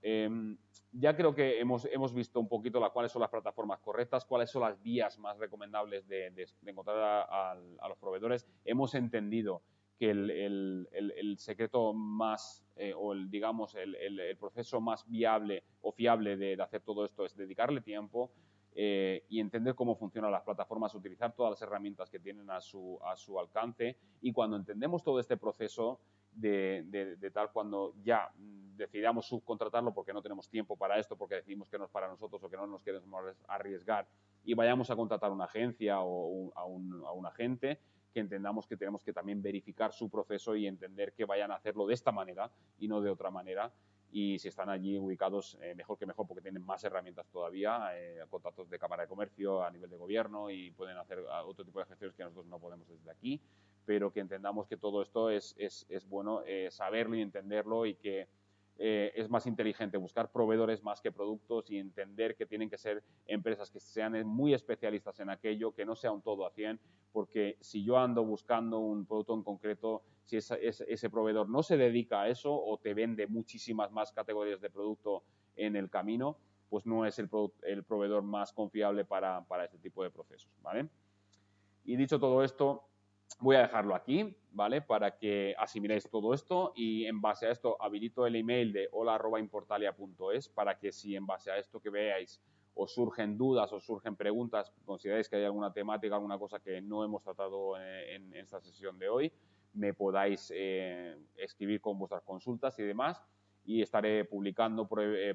ya creo que hemos visto un poquito cuáles son las plataformas correctas, cuáles son las vías más recomendables de encontrar a los proveedores. Hemos entendido que el secreto más, o digamos, el proceso más viable o fiable de hacer todo esto es dedicarle tiempo y entender cómo funcionan las plataformas, utilizar todas las herramientas que tienen a su alcance. Y cuando entendemos todo este proceso, de tal cuando ya decidamos subcontratarlo porque no tenemos tiempo para esto, porque decidimos que no es para nosotros o que no nos queremos arriesgar y vayamos a contratar una agencia o a un agente, que entendamos que tenemos que también verificar su proceso y entender que vayan a hacerlo de esta manera y no de otra manera. Y si están allí ubicados, mejor que mejor, porque tienen más herramientas todavía, contactos de Cámara de Comercio a nivel de gobierno y pueden hacer otro tipo de gestiones que nosotros no podemos desde aquí, pero que entendamos que todo esto es bueno saberlo y entenderlo y que es más inteligente buscar proveedores más que productos y entender que tienen que ser empresas que sean muy especialistas en aquello, que no sea un todo a 100, porque si yo ando buscando un producto en concreto, si ese proveedor no se dedica a eso o te vende muchísimas más categorías de producto en el camino, pues no es el proveedor más confiable para este tipo de procesos, ¿vale? Y dicho todo esto, voy a dejarlo aquí, ¿vale? Para que asimiléis todo esto y en base a esto habilito el email de hola@importalia.es para que si en base a esto que veáis os surgen dudas, os surgen preguntas, consideráis que hay alguna temática, alguna cosa que no hemos tratado en esta sesión de hoy, me podáis escribir con vuestras consultas y demás y estaré publicando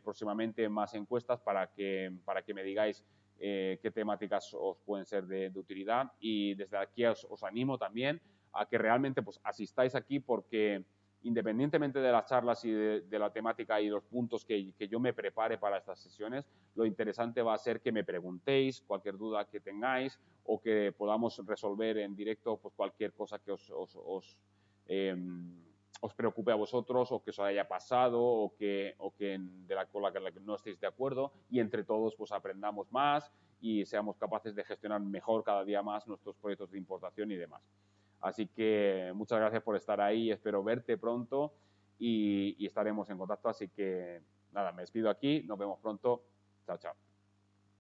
próximamente más encuestas para que me digáis qué temáticas os pueden ser de utilidad y desde aquí os animo también a que realmente pues asistáis aquí porque independientemente de las charlas y de la temática y los puntos que yo me prepare para estas sesiones, lo interesante va a ser que me preguntéis cualquier duda que tengáis o que podamos resolver en directo pues cualquier cosa que os preocupe a vosotros o que os haya pasado con la que no estéis de acuerdo y entre todos pues aprendamos más y seamos capaces de gestionar mejor cada día más nuestros proyectos de importación y demás. Así que muchas gracias por estar ahí, espero verte pronto y estaremos en contacto. Así que nada, me despido aquí, nos vemos pronto. Chao, chao.